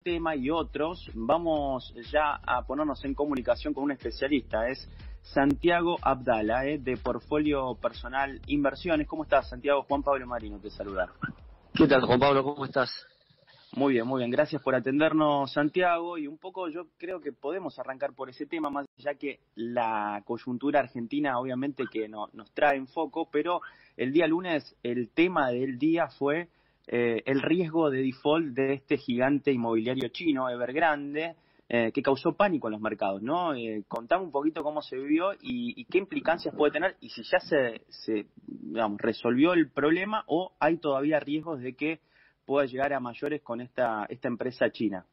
tema y otros, vamos ya a ponernos en comunicación con un especialista. Es Santiago Abdala, de Portfolio Personal Inversiones. ¿Cómo estás, Santiago? Juan Pablo Marino te saluda. ¿Qué tal, Juan Pablo? ¿Cómo estás? Muy bien, muy bien. Gracias por atendernos, Santiago. Y un poco yo creo que podemos arrancar por ese tema, más allá que la coyuntura argentina obviamente que nos trae en foco, pero el día lunes el tema del día fue el riesgo de default de este gigante inmobiliario chino, Evergrande, que causó pánico en los mercados, ¿no? Contame un poquito cómo se vivió y qué implicancias puede tener y si ya se resolvió el problema o hay todavía riesgos de que pueda llegar a mayores con esta empresa china.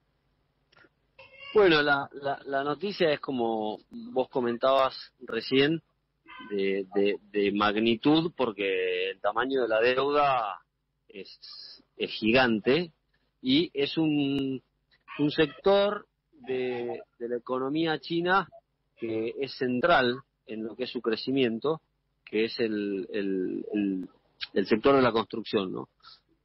Bueno, la noticia es como vos comentabas recién, de magnitud, porque el tamaño de la deuda es gigante y es un sector de la economía china que es central en lo que es su crecimiento, que es el sector de la construcción, ¿no?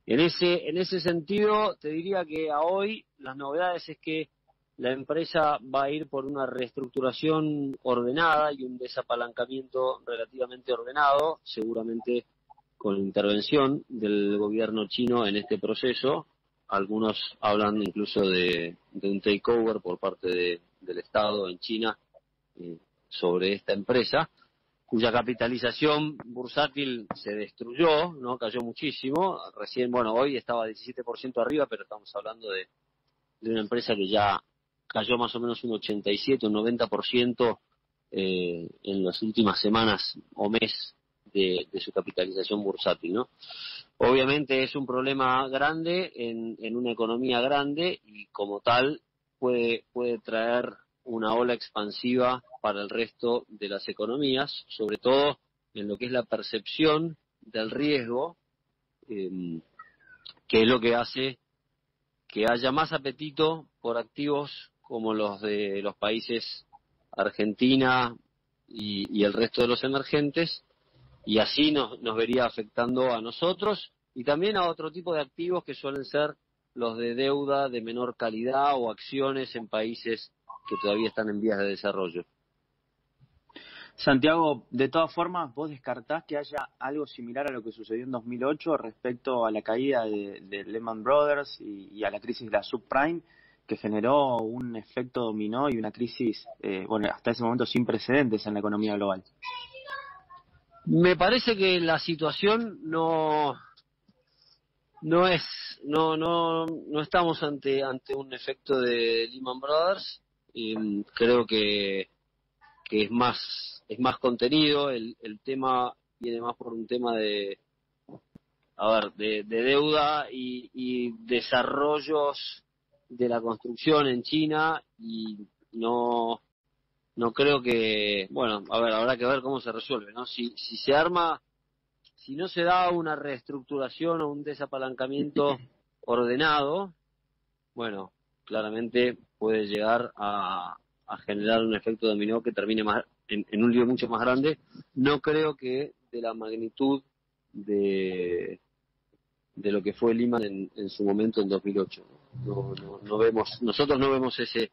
En ese sentido, te diría que a hoy las novedades es que la empresa va a ir por una reestructuración ordenada y un desapalancamiento relativamente ordenado, seguramente con intervención del gobierno chino en este proceso. Algunos hablan incluso de un takeover por parte del Estado en China sobre esta empresa, cuya capitalización bursátil se destruyó, ¿no? Cayó muchísimo. Recién, bueno, hoy estaba 17% arriba, pero estamos hablando de una empresa que ya cayó más o menos un 87, un 90% en las últimas semanas o mes de su capitalización bursátil, ¿no? Obviamente es un problema grande en una economía grande y como tal puede traer una ola expansiva para el resto de las economías, sobre todo en lo que es la percepción del riesgo, que es lo que hace que haya más apetito por activos como los de los países Argentina y el resto de los emergentes, y así nos vería afectando a nosotros y también a otro tipo de activos que suelen ser los de deuda de menor calidad o acciones en países que todavía están en vías de desarrollo. Santiago, de todas formas, ¿vos descartás que haya algo similar a lo que sucedió en 2008 respecto a la caída de Lehman Brothers y a la crisis de la subprime, que generó un efecto dominó y una crisis, hasta ese momento sin precedentes en la economía global? Me parece que la situación no estamos ante un efecto de Lehman Brothers, y creo que es más contenido. El tema viene más por un tema de deuda y desarrollos de la construcción en China, y no creo que, habrá que ver cómo se resuelve, ¿no? Si no se da una reestructuración o un desapalancamiento ordenado, bueno, claramente puede llegar a generar un efecto dominó que termine más en un lío mucho más grande. No creo que de la magnitud de lo que fue Lehman en su momento en 2008. Nosotros no vemos ese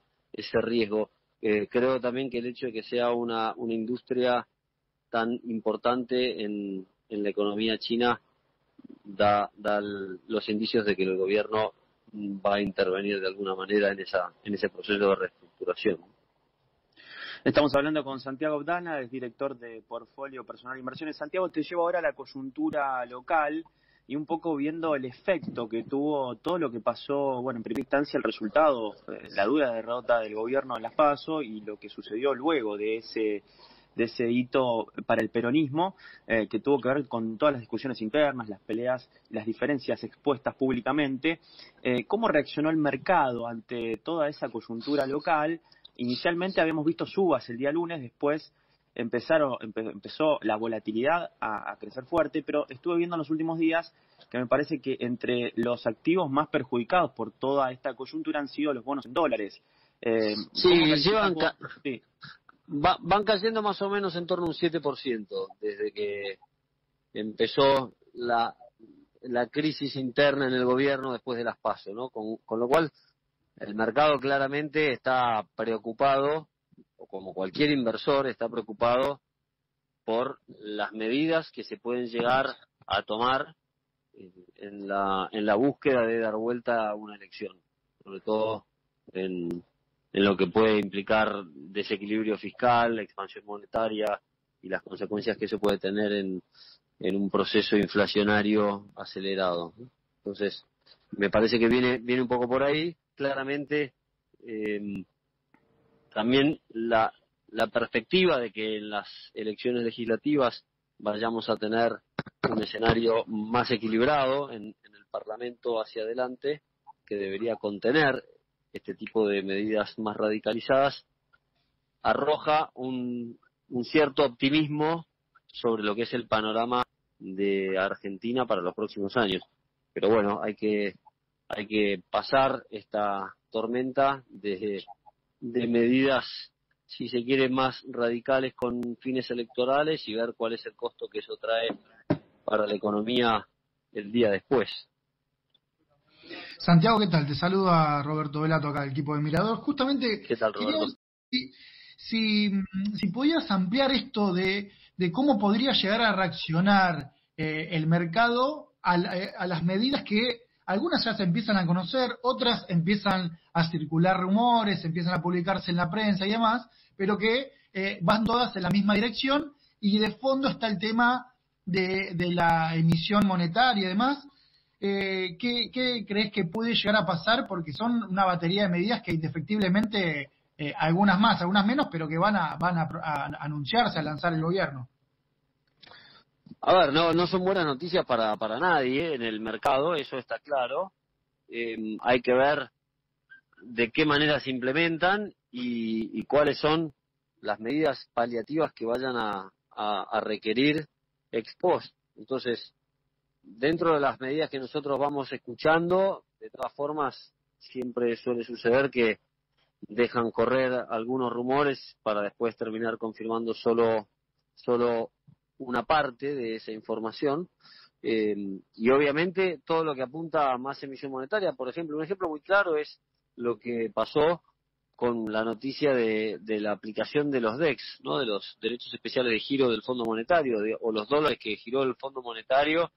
riesgo. Creo también que el hecho de que sea una industria tan importante en la economía china da los indicios de que el gobierno va a intervenir de alguna manera en ese proceso de reestructuración. Estamos hablando con Santiago Abdala, es director de Portfolio Personal Inversiones. Santiago, te llevo ahora a la coyuntura local y un poco viendo el efecto que tuvo todo lo que pasó, en primera instancia el resultado, la dura derrota del gobierno en las PASO y lo que sucedió luego de ese hito para el peronismo, que tuvo que ver con todas las discusiones internas, las peleas, las diferencias expuestas públicamente. ¿Cómo reaccionó el mercado ante toda esa coyuntura local? Inicialmente habíamos visto subas el día lunes, después empezó la volatilidad a crecer fuerte, pero estuve viendo en los últimos días que me parece que entre los activos más perjudicados por toda esta coyuntura han sido los bonos en dólares. Van cayendo más o menos en torno a un 7% desde que empezó la crisis interna en el gobierno después de las PASO, ¿no? Con lo cual El mercado claramente está preocupado, o como cualquier inversor está preocupado por las medidas que se pueden llegar a tomar en la búsqueda de dar vuelta a una elección, sobre todo en lo que puede implicar desequilibrio fiscal, expansión monetaria y las consecuencias que eso puede tener en un proceso inflacionario acelerado. Entonces, me parece que viene un poco por ahí. Claramente, también la perspectiva de que en las elecciones legislativas vayamos a tener un escenario más equilibrado en el Parlamento hacia adelante, que debería contener este tipo de medidas más radicalizadas, arroja un cierto optimismo sobre lo que es el panorama de Argentina para los próximos años. Pero bueno, hay que pasar esta tormenta de medidas, si se quiere, más radicales con fines electorales y ver cuál es el costo que eso trae para la economía el día después. Santiago, ¿qué tal? Te saluda Roberto Velato acá del equipo de Mirador. Justamente ¿Qué tal, Roberto? Si podías ampliar esto de cómo podría llegar a reaccionar el mercado a las medidas que algunas ya se empiezan a conocer, otras empiezan a circular rumores, empiezan a publicarse en la prensa y demás, pero que van todas en la misma dirección, y de fondo está el tema de la emisión monetaria y demás. ¿Qué crees que puede llegar a pasar? Porque son una batería de medidas que indefectiblemente, algunas más, algunas menos, pero que van a anunciarse, a lanzar el gobierno. A ver, no son buenas noticias para nadie en el mercado, eso está claro. Hay que ver de qué manera se implementan y cuáles son las medidas paliativas que vayan a requerir ex post. Entonces, dentro de las medidas que nosotros vamos escuchando, de todas formas, siempre suele suceder que dejan correr algunos rumores para después terminar confirmando solo una parte de esa información. Y obviamente todo lo que apunta a más emisión monetaria, por ejemplo, un ejemplo muy claro es lo que pasó con la noticia de la aplicación de los DEX, ¿no? De los derechos especiales de giro del Fondo Monetario, o los dólares que giró el Fondo Monetario,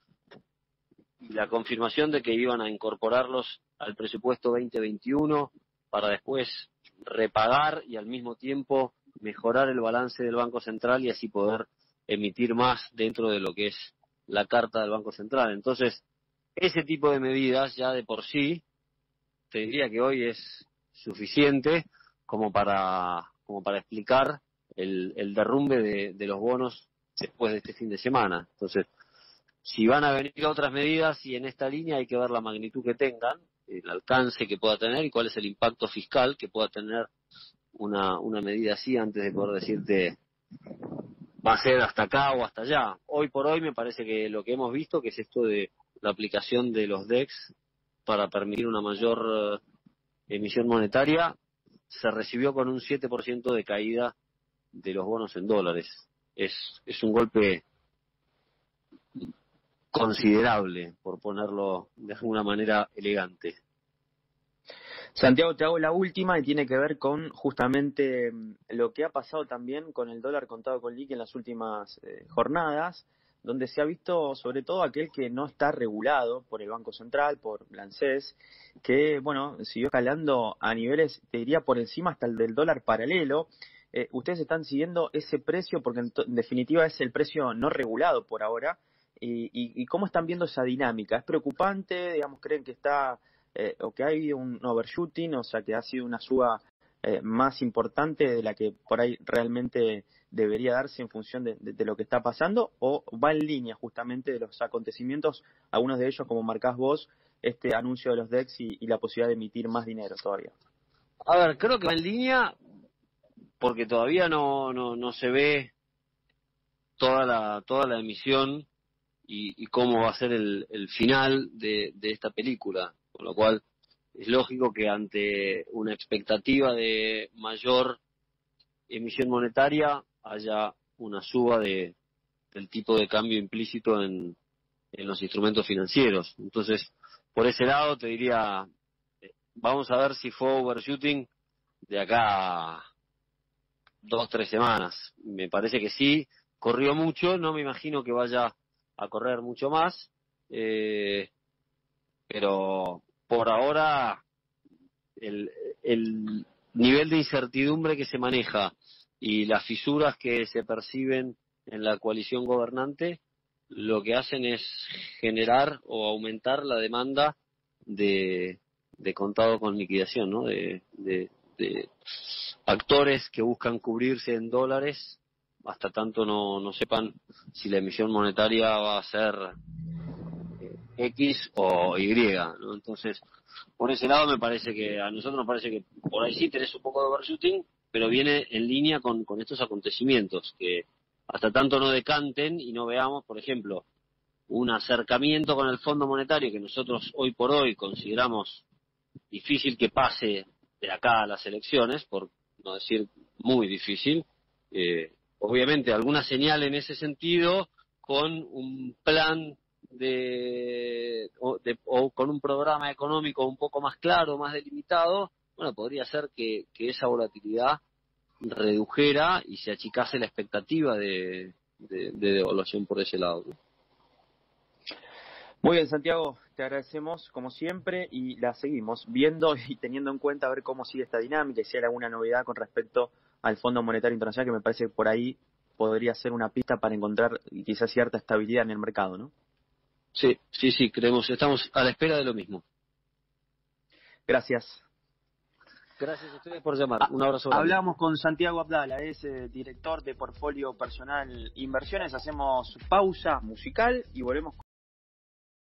y la confirmación de que iban a incorporarlos al presupuesto 2021 para después repagar y al mismo tiempo mejorar el balance del Banco Central y así poder emitir más dentro de lo que es la carta del Banco Central. Entonces, ese tipo de medidas ya de por sí, te diría que hoy es suficiente como para explicar el derrumbe de los bonos después de este fin de semana. Entonces, si van a venir otras medidas y en esta línea hay que ver la magnitud que tengan, el alcance que pueda tener y cuál es el impacto fiscal que pueda tener una medida así antes de poder decirte va a ser hasta acá o hasta allá. Hoy por hoy me parece que lo que hemos visto, que es esto de la aplicación de los DEX para permitir una mayor emisión monetaria, se recibió con un 7% de caída de los bonos en dólares. Es un golpe considerable, por ponerlo de alguna manera elegante. Santiago, te hago la última y tiene que ver con justamente lo que ha pasado también con el dólar contado con liqui en las últimas jornadas, donde se ha visto sobre todo aquel que no está regulado por el Banco Central, por la ANSES, que bueno, siguió escalando a niveles, te diría, por encima hasta el del dólar paralelo. Ustedes están siguiendo ese precio porque en definitiva es el precio no regulado por ahora. ¿Y cómo están viendo esa dinámica? ¿Es preocupante? Digamos, ¿creen que está o que hay un overshooting, o sea, que ha sido una suba más importante de la que por ahí realmente debería darse en función de lo que está pasando, o va en línea justamente de los acontecimientos, algunos de ellos, como marcás vos, este anuncio de los DEX y la posibilidad de emitir más dinero todavía? A ver, creo que va en línea porque todavía no se ve toda la emisión y cómo va a ser el final de esta película, con lo cual es lógico que ante una expectativa de mayor emisión monetaria haya una suba del tipo de cambio implícito en los instrumentos financieros. Entonces, por ese lado te diría, vamos a ver si fue overshooting de acá a 2-3 semanas. Me parece que sí, corrió mucho, no me imagino que vaya a correr mucho más, pero por ahora el nivel de incertidumbre que se maneja y las fisuras que se perciben en la coalición gobernante lo que hacen es generar o aumentar la demanda de contado con liquidación, ¿no? De actores que buscan cubrirse en dólares hasta tanto no sepan si la emisión monetaria va a ser X o Y, ¿no? Entonces, por ese lado a nosotros nos parece que por ahí sí tenés un poco de overshooting, pero viene en línea con estos acontecimientos que hasta tanto no decanten y no veamos, por ejemplo, un acercamiento con el Fondo Monetario que nosotros hoy por hoy consideramos difícil que pase de acá a las elecciones, por no decir muy difícil, obviamente alguna señal en ese sentido con un plan o con un programa económico un poco más claro, más delimitado, bueno, podría ser que esa volatilidad redujera y se achicase la expectativa de devaluación por ese lado, ¿no? Muy bien, Santiago, te agradecemos como siempre y la seguimos viendo y teniendo en cuenta a ver cómo sigue esta dinámica y si hay alguna novedad con respecto al Fondo Monetario Internacional, que me parece que por ahí podría ser una pista para encontrar quizás cierta estabilidad en el mercado, ¿no? Sí, estamos a la espera de lo mismo. Gracias. Gracias a ustedes por llamar. Un abrazo grande. Hablamos con Santiago Abdala, es director de Portfolio Personal Inversiones. Hacemos pausa musical y volvemos